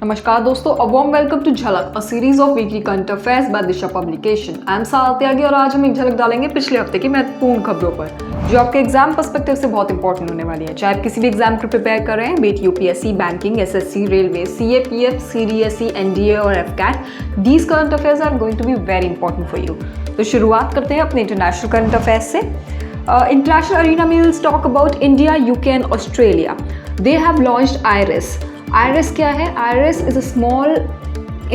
नमस्कार दोस्तों, a warm welcome to Jhalak, a series of weekly current affairs by Disha publication. I am Sara Tyagi और आज हम एक झलक डालेंगे पिछले हफ्ते की महत्वपूर्ण खबरों पर, जो आपके एग्जाम पर्सपेक्टिव से बहुत इंपॉर्टेंट होने वाली है। चाहे आप किसी भी एग्जाम को प्रिपेयर कर रहे हैं, beat UPSC, banking, SSC, railway, CAPF, CDSE, NDA और AFCAT, these current affairs are going to be very important for you. तो शुरुआत करते हैं अपने इंटरनेशनल करंट अफेयर्स से। International arena, we will talk about India, UK and Australia. They have launched IRIS. IRIS क्या है? IRIS is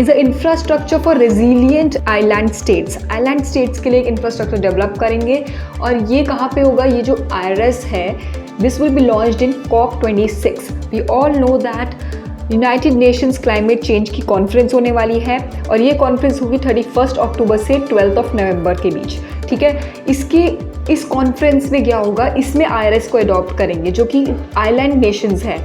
an infrastructure for resilient island states. Island states के लिए एक infrastructure develop करेंगे और ये कहाँ पे होगा? ये जो IRIS है, this will be launched in COP26. We all know that United Nations climate change की कॉन्फ्रेंस होने वाली है और ये कॉन्फ्रेंस होगी 31 अक्टूबर से 12 नवंबर के बीच। ठीक है, इस कॉन्फ्रेंस में क्या होगा, इसमें आईआरएस को अडॉप्ट करेंगे, जो कि आइलैंड नेशंस हैं,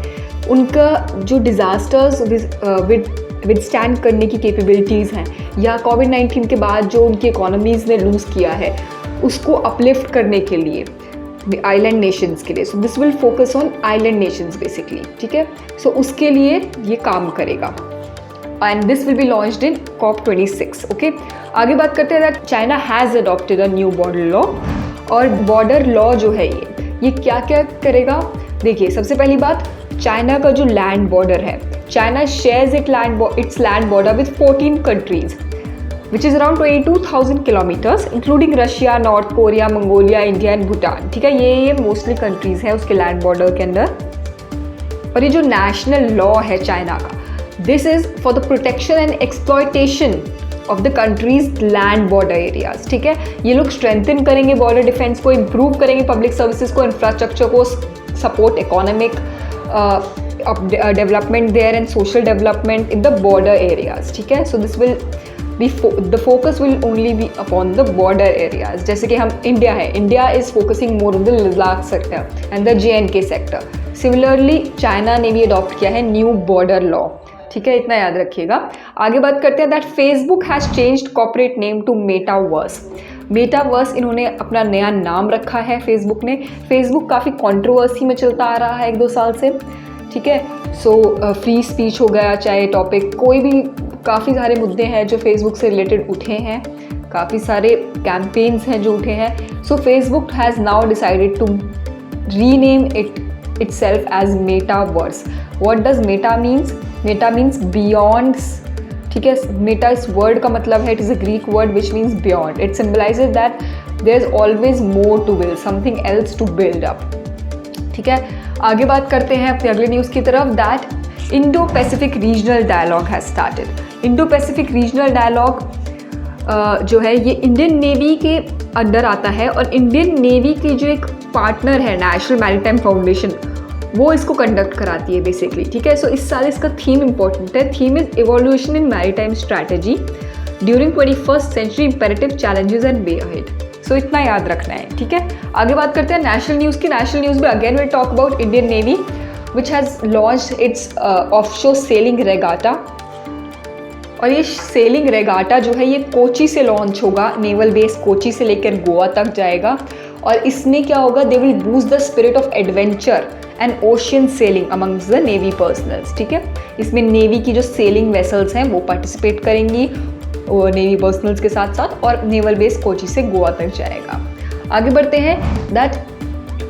उनका जो डिज़ास्टर्स विदस्टैंड करने की कैपेबिलिटीज़ हैं, या कोविड-19 के बाद जो उनकी इकोनॉमीज़ ने लूज़ किया है उसको अपलिफ्ट करने के लिए आइलैंड नेशंस के लिए। सो this will focus on island Nations basically. ठीक है, सो उसके लिए ये काम करेगा and this will be launched in COP26। Okay, आगे बात करते हैं that China has adopted a new border law. और बॉर्डर लॉ जो है ये क्या क्या करेगा? देखिए, सबसे पहली बात, चाइना का जो लैंड बॉर्डर है, China shares it's land border with 14 countries which is around 22,000 kilometers, including Russia, north Korea, Mongolia, India and Bhutan. ठीक है, ये मोस्टली कंट्रीज़ हैं उसके लैंड बॉर्डर के अंदर। और ये जो नेशनल लॉ है चाइना का, this is for the protection and exploitation of the countries land border areas. ठीक है, ये लोग स्ट्रेंथन करेंगे बॉर्डर डिफेंस को, इम्प्रूव करेंगे पब्लिक सर्विसेज को, इंफ्रास्ट्रक्चर को, support economic development there and social development in the border areas. ठीक है, so this will the focus will only be upon the border areas. जैसे कि हम इंडिया है, India is focusing more on the Ladakh sector and the JNK sector. Similarly, China ने भी adopt किया है न्यू बॉर्डर लॉ। ठीक है, इतना याद रखिएगा। आगे बात करते हैं that Facebook has changed corporate name to Metaverse. Metaverse इन्होंने अपना नया नाम रखा है फेसबुक ने। फेसबुक काफ़ी कंट्रोवर्सी में चलता आ रहा है 1-2 साल से। ठीक है, सो फ्री स्पीच हो गया, चाहे टॉपिक कोई भी, काफ़ी सारे मुद्दे हैं जो फेसबुक से रिलेटेड उठे हैं, काफ़ी सारे कैंपेन्स हैं जो उठे हैं। So Facebook has now decided to rename itself as metaverse. What does meta means? Meta means beyonds. ठीक है, मेटा इस वर्ड का मतलब है, it is a Greek word which means beyond. It symbolizes that there is always more to build, something else to build up. ठीक है, आगे बात करते हैं अपने अगले न्यूज़ की तरफ that Indo Pacific regional dialogue has started. Indo Pacific regional dialogue जो है ये इंडियन नेवी के अंडर आता है और इंडियन नेवी की जो एक पार्टनर है नेशनल मैरीटाइम फाउंडेशन, वो इसको कंडक्ट कराती है बेसिकली। ठीक है, सो इस साल इसका थीम इंपॉर्टेंट है। Theme is evolution in maritime strategy during 21st century imperative challenges and way ahead. So इतना याद रखना है। ठीक है, आगे बात करते हैं नेशनल न्यूज़ की। नेशनल न्यूज़ में again will talk about Indian navy which has launched it's offshore selling regatta. और ये सेलिंग रेगाटा जो है ये कोची से लॉन्च होगा, नेवल बेस कोची से लेकर गोवा तक जाएगा। और इसमें क्या होगा, they will boost the spirit of adventure and ocean sailing amongst the navy personnels. ठीक है, इसमें नेवी की जो सेलिंग वेसल्स हैं वो पार्टिसिपेट करेंगी नेवी पर्सनल्स के साथ साथ, और नेवल बेस कोची से गोवा तक जाएगा। आगे बढ़ते हैं दैट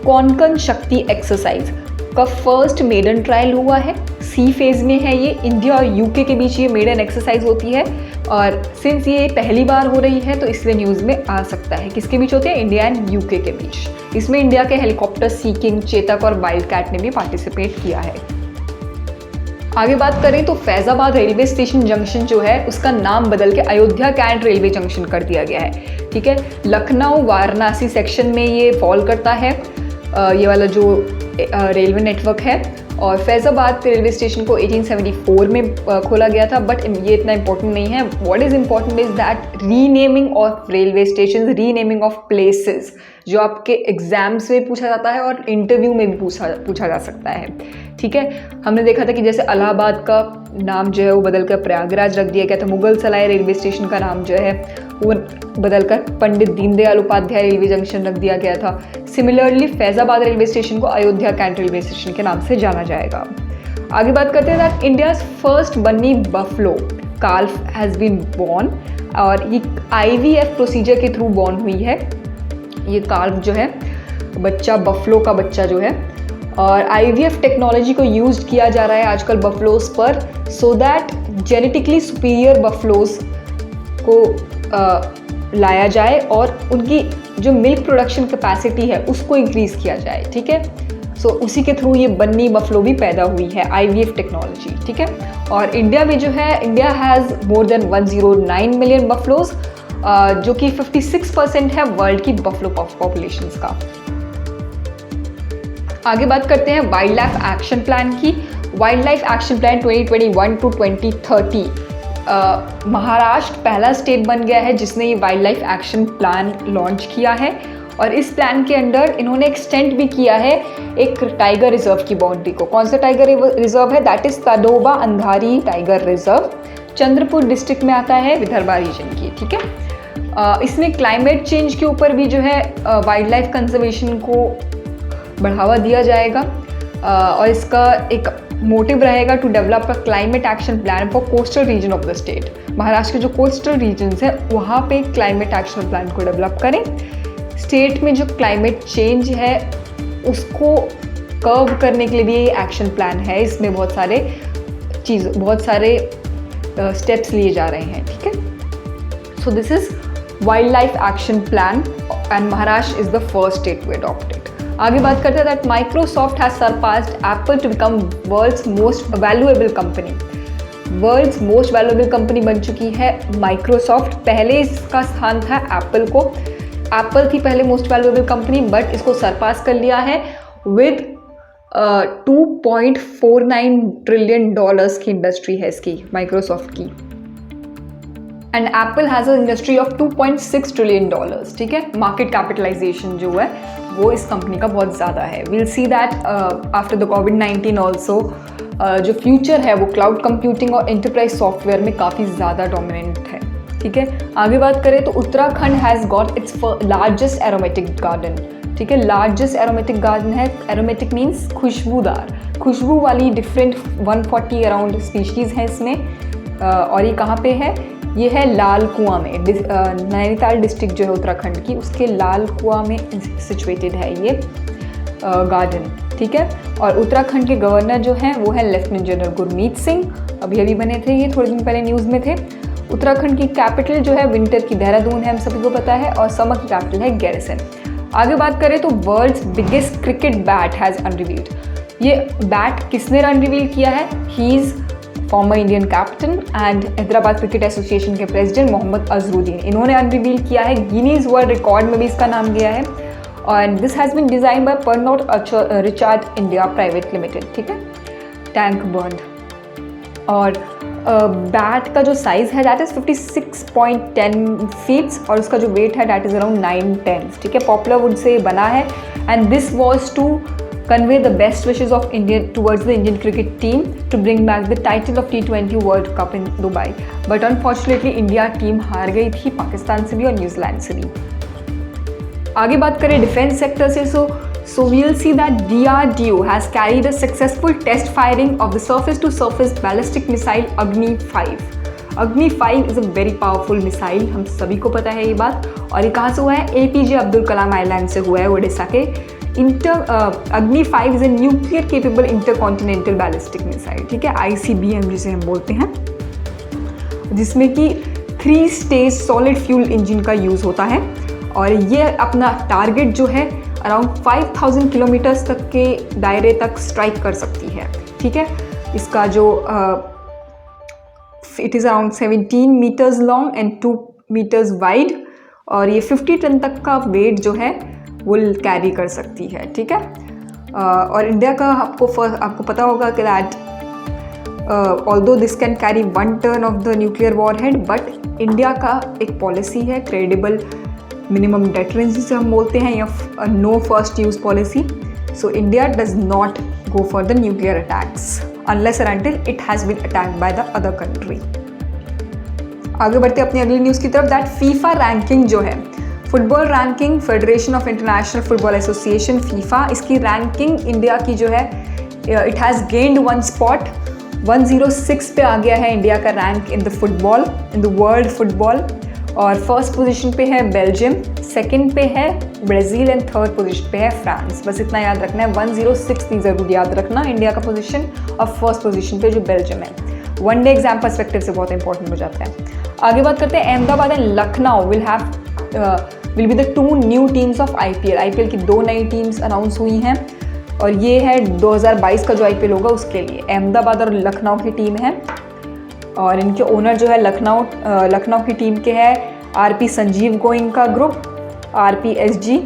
कोंकण शक्ति एक्सरसाइज का फर्स्ट मेडन ट्रायल हुआ है, सी फेज में है ये। इंडिया और यूके के बीच ये मेडन एक्सरसाइज होती है और सिंस ये पहली बार हो रही है तो इसलिए न्यूज़ में आ सकता है। किसके बीच होती है? इंडिया एंड यूके के बीच। इसमें इंडिया के हेलीकॉप्टर सी किंग, चेतक और वाइल्ड कैट ने भी पार्टिसिपेट किया है। आगे बात करें तो फैज़ाबाद रेलवे स्टेशन जंक्शन जो है उसका नाम बदल के अयोध्या कैंट रेलवे जंक्शन कर दिया गया है। ठीक है, लखनऊ वाराणसी सेक्शन में ये फॉल करता है, ये वाला जो रेलवे नेटवर्क है। और फैज़ाबाद रेलवे स्टेशन को 1874 में खोला गया था, बट ये इतना इंपॉर्टेंट नहीं है। What is important is that renaming of railway station, renaming of places, जो आपके एग्जाम्स में पूछा जाता है और इंटरव्यू में भी पूछा जा सकता है। ठीक है, हमने देखा था कि जैसे इलाहाबाद का नाम जो है वो बदल कर प्रयागराज रख दिया गया था, मुगल सराय रेलवे स्टेशन का नाम जो है वो बदलकर पंडित दीनदयाल उपाध्याय रेलवे जंक्शन रख दिया गया था। सिमिलरली फैज़ाबाद रेलवे स्टेशन को अयोध्या कैंट रेलवे स्टेशन के नाम से जाना जाएगा। आगे बात करते हैं that India's first Banni buffalo calf has been born, और ये IVF प्रोसीजर के थ्रू बॉर्न हुई है ये काल्फ जो है, बच्चा बफलो का बच्चा जो है। और IVF टेक्नोलॉजी को यूज किया जा रहा है आजकल बफलोज पर, so that genetically superior buffaloes को लाया जाए और उनकी जो मिल्क प्रोडक्शन कैपेसिटी है उसको इंक्रीज किया जाए, ठीक है। सो उसी के थ्रू ये बन्नी बफलो भी पैदा हुई है, IVF टेक्नोलॉजी, ठीक है। और इंडिया में जो है, India has more than 109 million buffaloes, जो कि 56% है वर्ल्ड की बफलो पॉपुलेशन का। आगे बात करते हैं वाइल्ड लाइफ एक्शन प्लान की। Wild life action plan 2021 to 2030, Maharashtra पहला स्टेट बन गया है जिसने ये wild life action plan launch किया है। और इस प्लान के अंडर इन्होंने एक्सटेंड भी किया है एक टाइगर रिजर्व की बाउंड्री को। कौन सा टाइगर रिजर्व है? That is Tadoba Andhari tiger reserve, Chandrapur district में आता है, विदर्भा रीजन की, ठीक है। इसमें क्लाइमेट चेंज के ऊपर भी जो है वाइल्ड लाइफ कंजर्वेशन को बढ़ावा दिया जाएगा, और इसका एक मोटिव रहेगा to develop a climate action plan for coastal region of the state. Maharashtra के जो कोस्टल रीजन्स है वहाँ पे क्लाइमेट एक्शन प्लान को डेवलप करें। स्टेट में जो क्लाइमेट चेंज है उसको कर्व करने के लिए भी ये एक्शन प्लान है। इसमें बहुत सारे स्टेप्स लिए जा रहे हैं, ठीक है। So this is wild life action plan and Maharashtra is the first state to adopt it. आगे बात करते हैं that Microsoft has surpassed Apple to become world's most valuable company. World's most valuable company बन चुकी है माइक्रोसॉफ्ट। पहले इसका स्थान था एप्पल को। एप्पल थी पहले मोस्ट वैल्यूएबल कंपनी, बट इसको सरपास कर लिया है विद $2.49 ट्रिलियन की इंडस्ट्री है इसकी, माइक्रोसॉफ्ट की। And Apple has a industry of $2.6 trillion, ठीक है। मार्केट कैपिटलाइजेशन जो है वो इस कंपनी का बहुत ज़्यादा है। We'll see that after the कोविड-19 ऑल्सो जो फ्यूचर है वो क्लाउड कंप्यूटिंग और एंटरप्राइज सॉफ्टवेयर में काफ़ी ज़्यादा डोमिनेंट है, ठीक है। आगे बात करें तो Uttarakhand has got its largest aromatic garden, ठीक है। लार्जेस्ट एरोमेटिक गार्डन है। एरोमेटिक मीन्स खुशबूदार, खुशबू वाली डिफरेंट 140 अराउंड स्पीशीज़ हैं इसमें। और ये कहाँ पे है? ये है लाल कुआं में, नैनीताल डिस्ट्रिक्ट जो है उत्तराखंड की, उसके लाल कुआं में सिचुएटेड है ये गार्डन, ठीक है। और उत्तराखंड के गवर्नर जो हैं वो है लेफ्टिनेंट जनरल गुरमीत सिंह, अभी बने थे, ये थोड़े दिन पहले न्यूज़ में थे। उत्तराखंड की कैपिटल जो है विंटर की देहरादून है, हम सभी को पता है, और समर की कैपिटल है गैरिसन। आगे बात करें तो world's biggest cricket bat has unrevealed. ये बैट किसने अनरिवील किया है? He is former Indian captain and Hyderabad cricket association के प्रेसिडेंट मोहम्मद अजहरुद्दीन, इन्होंने अनरिवील किया है। गिनीज वर्ल्ड रिकॉर्ड में भी इसका नाम गया है। और this has been design by Pernod Ricard India private limited, ठीक है, टैंक बर्न। और बैट का जो साइज़ है दैट इज़ 56.10 फीट्स, और उसका जो वेट है दैट इज़ अराउंड 9 tons, ठीक है। पॉपुलर वुड से बना है and this was to convey the best wishes of India towards the Indian cricket team to bring back the title of T20 World Cup in Dubai. But unfortunately India team हार गई थी पाकिस्तान से भी और New Zealand से भी। आगे बात करें डिफेंस सेक्टर से, so we'll see that DRDO has carried a successful test firing of the surface to surface ballistic missile Agni 5. Agni 5 is a very powerful missile, हम सभी को पता है ये बात। और ये कहाँ से हुआ है? APJ अब्दुल कलाम आइलैंड से हुआ है, ओडिशा के। अग्नि 5 is a nuclear capable intercontinental ballistic missile, ठीक है, ICBM जिसे हम बोलते हैं, जिसमें कि 3 स्टेज सॉलिड फ्यूल इंजन का यूज़ होता है। और ये अपना टारगेट जो है अराउंड 5000 किलोमीटर्स तक के दायरे तक स्ट्राइक कर सकती है, ठीक है। इसका जो it is around 17 metres long and 2 metres wide, और ये 50 टन तक का वेट जो है वो कैरी कर सकती है, ठीक है। और इंडिया का आपको पता होगा कि that although this can carry 1 ton of the nuclear warhead, but India का एक पॉलिसी है क्रेडिबल मिनिमम डेटरेंस जिसे हम बोलते हैं, या no first use policy. So India does not go for the nuclear attacks unless and until it has been attacked by the other country. आगे बढ़ते अपनी अगली न्यूज़ की तरफ, दैट फीफा रैंकिंग जो है, football ranking, federation of international football association FIFA, इसकी ranking India की जो है इट हैज़ गेन्ड 1 स्पॉट, 106 पे आ गया है इंडिया का rank in the football, in the world football. और फर्स्ट पोजीशन पे है बेल्जियम, सेकंड पे है ब्राज़ील एंड थर्ड पोजीशन पे है फ्रांस। बस इतना याद रखना है, 106 ज़रूर याद रखना इंडिया का पोजीशन, और फर्स्ट पोजीशन पे जो बेल्जियम है। वनडे एग्जाम पर्सपेक्टिव से बहुत इंपॉर्टेंट हो जाता है। आगे बात करते हैं, Ahmedabad and Lucknow will be the 2 new teams of IPL। IPL की 2 नई टीम्स अनाउंस हुई हैं, और ये है 2022 का जो IPL होगा उसके लिए। अहमदाबाद और लखनऊ की टीम है, और इनके ओनर जो है लखनऊ की टीम के है RP Sanjeev Goenka group, RPSG,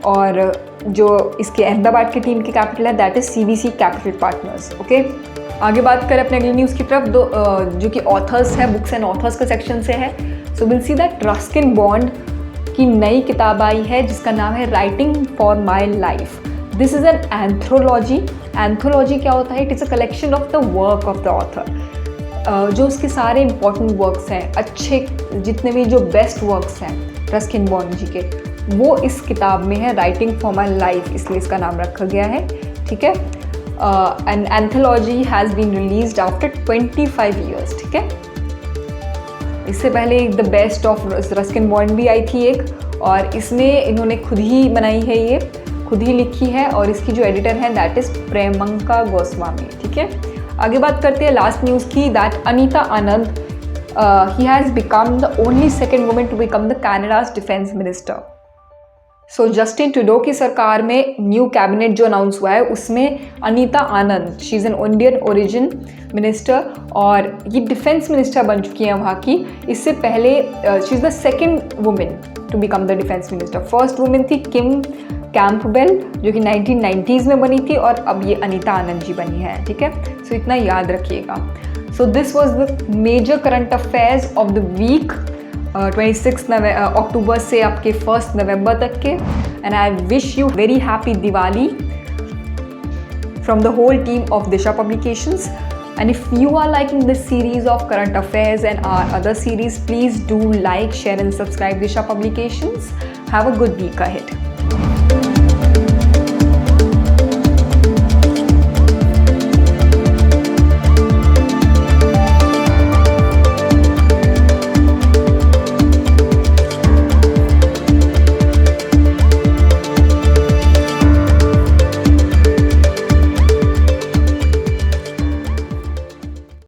और जो इसके अहमदाबाद की टीम की कैपिटल है that is CVC capital partners. Okay, आगे बात करें अपने अगली न्यूज़ की तरफ, जो कि ऑथर्स है, बुक्स एंड ऑथर्स का सेक्शन से है। So will see that Ruskin Bond की नई किताब आई है जिसका नाम है writing for my life. This is an anthology. Anthology क्या होता है? It is a collection of the work of the author. जो उसके सारे इंपॉर्टेंट वर्क्स हैं, अच्छे जितने भी जो बेस्ट वर्क्स हैं रस्किन बॉन्ड जी के, वो इस किताब में है, राइटिंग फॉर माई लाइफ, इसलिए इसका नाम रखा गया है। ठीक है, an anthology has been released after 25 years. ठीक है, इससे पहले the best of Ruskin Bond भी आई थी एक, और इसमें इन्होंने खुद ही बनाई है, ये खुद ही लिखी है, और इसकी जो एडिटर है दैट इज़ प्रेमंका गोस्वामी। ठीक है, आगे बात करते हैं लास्ट न्यूज़ की, that Anita Anand he has become the only second women to become the Canada's defence minister. So Justin Trudeau की सरकार में न्यू कैबिनेट जो अनाउंस हुआ है उसमें Anita Anand, she is an Indian origin minister, और ये डिफेंस मिनिस्टर बन चुकी हैं वहाँ की। इससे पहले she is the second women to become the defence minister. First women थी किम कैंपबेल जो कि 1990s में बनी थी, और अब ये अनीता आनंद जी बनी है। ठीक है, सो इतना याद रखिएगा। So this was the major current affairs of the week 26 अक्टूबर से आपके 1 नवंबर तक के। And I wish you very happy Diwali from the whole team of Disha publications. And if you are liking this series of current affairs and our other series, please do like, share and subscribe Disha Publications. Have a good week ahead.